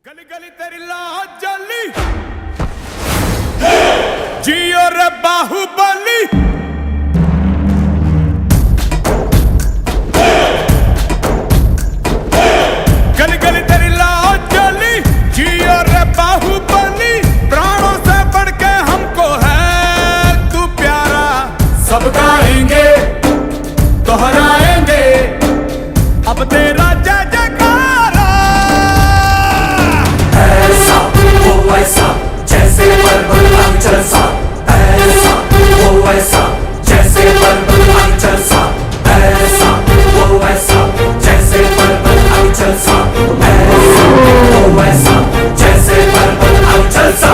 गली गली तेरी लाज जली जियो रे बाहुबली गली गली तेरी लाज जली जियो रे बाहुबली प्राणों से बढ़ के हमको है तू प्यारा सब गाएंगे दोहराएंगे अब तेरा जय जयकारा ऐसा वो वैसा जैसे पर्वत अंचल सा ऐसा वो वैसा जैसे पर्वत अंचल सा ऐसा वो वैसा जैसे पर्वत अंचल सा ऐसा वो वैसा जैसे पर्वत अंचल सा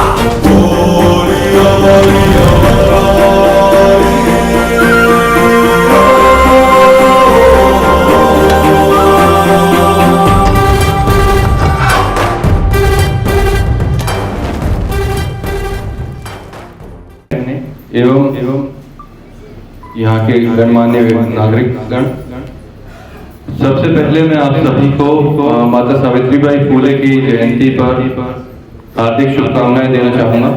एवं यहाँ के गणमान्य नागरिकगण, सबसे पहले मैं आप सभी को माता सावित्रीबाई फुले की जयंती पर हार्दिक शुभकामनाएं देना चाहूंगा।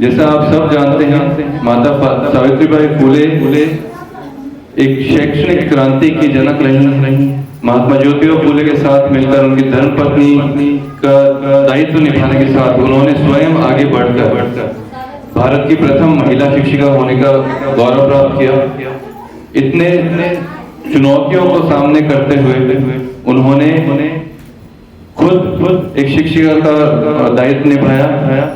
जैसा आप सब जानते हैं, माता सावित्रीबाई फुले एक शैक्षणिक क्रांति की जनक रही। महात्मा ज्योतिबा फुले के साथ मिलकर उनकी धर्मपत्नी का दायित्व निभाने के साथ उन्होंने स्वयं आगे बढ़कर भारत की प्रथम महिला शिक्षिका होने का गौरव प्राप्त किया। इतने चुनौतियों को सामने करते हुए उन्होंने खुद एक शिक्षिका का दायित्व निभाया।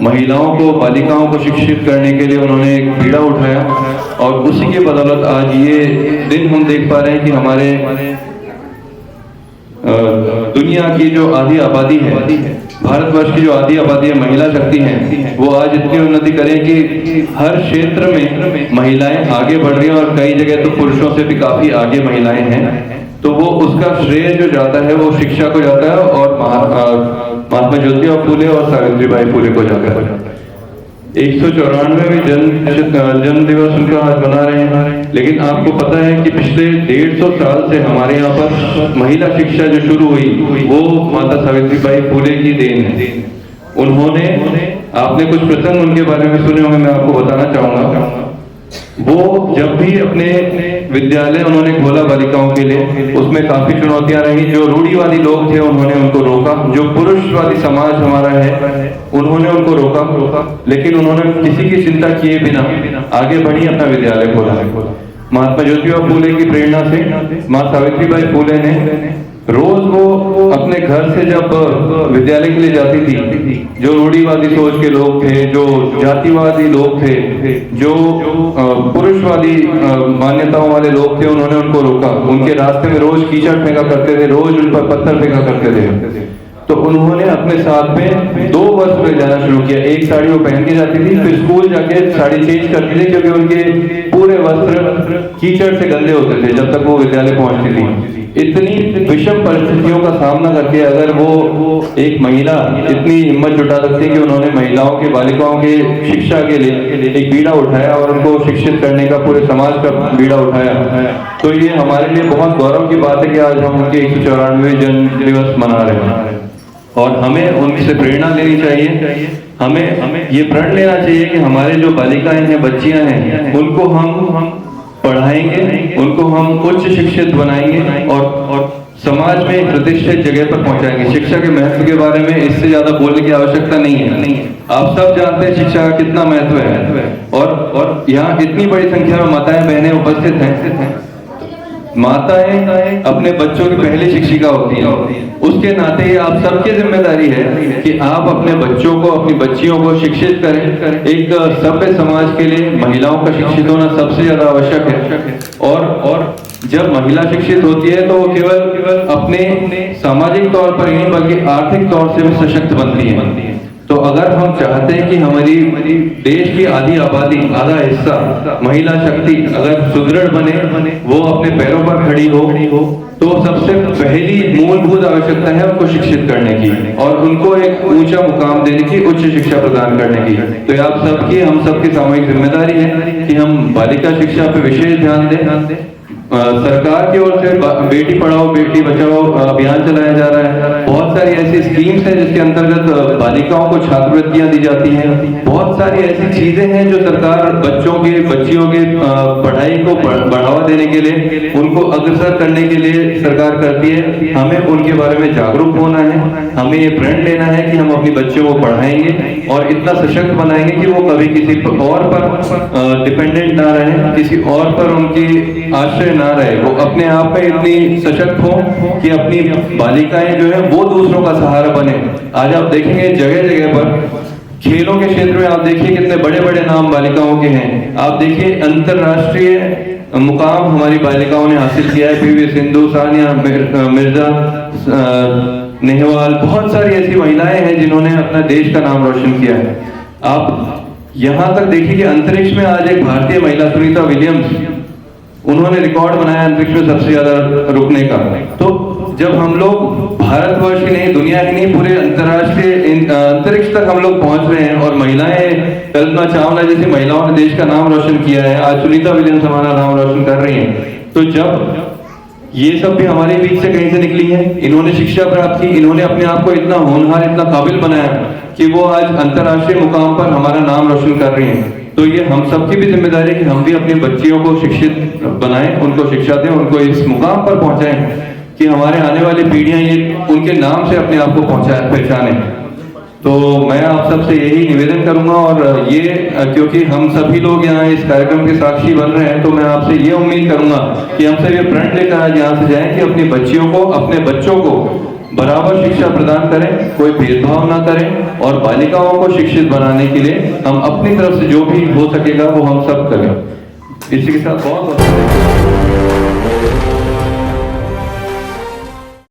महिलाओं को, बालिकाओं को शिक्षित करने के लिए उन्होंने एक बीड़ा उठाया और उसी के बदौलत आज ये दिन हम देख पा रहे हैं कि हमारे दुनिया की जो आधी आबादी है, भारतवर्ष की जो आधी आबादी है, महिला शक्ति है, वो आज इतनी उन्नति करें कि हर क्षेत्र में महिलाएं आगे बढ़ रही हैं और कई जगह तो पुरुषों से भी काफी आगे महिलाएं हैं। तो वो उसका श्रेय जो जाता है वो शिक्षा को जाता है और महात्मा ज्योतिबा फुले और सावित्रीबाई फुले को जाता है। 194वें जन्म दिवस उनका आज मना रहे हैं, लेकिन आपको पता है कि पिछले 150 साल से हमारे यहाँ पर महिला शिक्षा जो शुरू हुई वो माता सावित्रीबाई फुले की देन है। उन्होंने, आपने कुछ प्रसंग उनके बारे में सुने होंगे, मैं आपको बताना चाहूंगा। वो जब भी अपने विद्यालय उन्होंने खोला बालिकाओं के लिए, उसमें काफी चुनौतियां रही। जो रूढ़िवादी लोग थे उन्होंने उनको रोका, जो पुरुषवादी समाज हमारा है उन्होंने उनको रोका, लेकिन उन्होंने किसी की चिंता किए बिना आगे बढ़ी, अपना विद्यालय खोला। महात्मा ज्योतिबा फुले की प्रेरणा से माँ सावित्रीबाई फुले ने रोज वो अपने घर से जब विद्यालय के लिए जाती थी, जो रूढ़िवादी सोच के लोग थे, जो जातिवादी लोग थे, जो पुरुषवादी मान्यताओं वाले लोग थे, उन्होंने उनको रोका। उनके रास्ते में रोज कीचड़ फेंका करते थे, रोज उन पर पत्थर फेंका करते थे। तो उन्होंने अपने साथ में 2 वस्त्र ले जाना शुरू किया। एक साड़ी वो पहन के जाती थी, फिर स्कूल जाके साड़ी चेंज करती थी, क्योंकि उनके पूरे वस्त्र कीचड़ से गंदे होते थे जब तक वो विद्यालय पहुंचती थी। इतनी विषम परिस्थितियों का सामना करके अगर वो एक महिला इतनी हिम्मत जुटा सकती है कि उन्होंने महिलाओं के, बालिकाओं के शिक्षा के लिए एक बीड़ा उठाया और उनको शिक्षित करने का, पूरे समाज का बीड़ा उठाया, तो ये हमारे लिए बहुत गौरव की बात है कि आज हम उनके 194वें जन्म दिवस मना रहे हैं। और हमें उनसे प्रेरणा लेनी चाहिए। हमें ये प्रण लेना चाहिए कि हमारे जो बालिकाएं हैं, बच्चियां हैं, उनको हम पढ़ाएंगे, उनको हम उच्च शिक्षित बनाएंगे और समाज में एक प्रतिष्ठित जगह पर पहुंचाएंगे। शिक्षा के महत्व के बारे में इससे ज्यादा बोलने की आवश्यकता नहीं है। आप सब जानते हैं शिक्षा का कितना महत्व है और यहाँ इतनी बड़ी संख्या में माताएं, बहनें उपस्थित हैं। माताएं अपने बच्चों की पहली शिक्षिका होती हैं। उसके नाते ये आप सबकी जिम्मेदारी है कि आप अपने बच्चों को, अपनी बच्चियों को शिक्षित करें। एक सभ्य समाज के लिए महिलाओं का शिक्षित होना सबसे ज्यादा आवश्यक है। और जब महिला शिक्षित होती है तो वो केवल अपने सामाजिक तौर पर ही नहीं बल्कि आर्थिक तौर से भी सशक्त बनती है। तो अगर हम चाहते हैं कि हमारी देश की आधी आबादी, आधा हिस्सा महिला शक्ति अगर सुदृढ़ बने, वो अपने पैरों पर खड़ी हो, तो सबसे पहली मूलभूत आवश्यकता है उनको शिक्षित करने की और उनको एक ऊंचा मुकाम देने की, उच्च शिक्षा प्रदान करने की। तो आप सबकी, हम सबकी सामूहिक जिम्मेदारी है कि हम बालिका शिक्षा पे विशेष ध्यान दें। सरकार की ओर से बेटी पढ़ाओ बेटी बचाओ अभियान चलाया जा रहा है। बहुत सारी ऐसी स्कीम्स हैं जिसके अंतर्गत बालिकाओं को छात्रवृत्तियां दी जाती हैं। बहुत सारी ऐसी चीजें हैं जो सरकार बच्चियों के पढ़ाई को बढ़ावा देने के लिए, उनको अग्रसर करने के लिए सरकार करती है। हमें उनके बारे में जागरूक होना है, हमें ये प्रण लेना है कि हम अपनी बच्चों को पढ़ाएंगे और इतना सशक्त बनाएंगे कि वो कभी किसी और पर डिपेंडेंट ना रहे, किसी और पर उनकी आश्रय ना रहे, वो अपने आप में इतनी सशक्त हो कि अपनी बालिकाएं जो है वो दूसरों का सहारा बने। आज आप देखेंगे जगह जगह पर खेलों के क्षेत्र में आप देखिए कितने बड़े बड़े नाम बालिकाओं के हैं। आप देखिए अंतरराष्ट्रीय मुकाम हमारी बालिकाओं ने हासिल किया है। पीवी सिंधु, सानिया मिर्जा, नेहवाल, बहुत सारी ऐसी महिलाएं हैं जिन्होंने अपना देश का नाम रोशन किया है। आप यहाँ तक देखिए कि अंतरिक्ष में आज एक भारतीय महिला सुनीता विलियम्स, उन्होंने रिकॉर्ड बनाया अंतरिक्ष में सबसे ज्यादा रुकने का। तो जब हम लोग भारतवर्ष ही नहीं, दुनिया ही नहीं, पूरे अंतरराष्ट्रीय अंतरिक्ष तक हम लोग पहुंच रहे हैं और महिलाएं, कल्पना चावला जैसी महिलाओं ने देश का नाम रोशन किया है, आज सुनीता विलियम्स हमारा नाम रोशन कर रही हैं। तो जब ये सब भी हमारे बीच से कहीं से निकली है, इन्होंने शिक्षा प्राप्त की, इन्होंने अपने आप को इतना होनहार, इतना काबिल बनाया कि वो आज अंतरराष्ट्रीय मुकाम पर हमारा नाम रोशन कर रही हैं। तो ये हम सबकी भी जिम्मेदारी है कि हम भी अपनी बच्चियों को शिक्षित बनाएं, उनको शिक्षा दें, उनको इस मुकाम पर पहुंचाएं कि हमारे आने वाली पीढ़ियां ये उनके नाम से अपने आप को पहचाने। तो मैं आप सबसे यही निवेदन करूंगा और ये क्योंकि हम सभी लोग यहाँ इस कार्यक्रम के साक्षी बन रहे हैं, तो मैं आपसे ये उम्मीद करूंगा कि हम सब ये प्रण लेकर आज यहाँ से जाएं कि अपनी बच्चियों को, अपने बच्चों को बराबर शिक्षा प्रदान करें, कोई भेदभाव ना करें और बालिकाओं को शिक्षित बनाने के लिए हम अपनी तरफ से जो भी हो सकेगा वो हम सब करें। इसी के साथ बहुत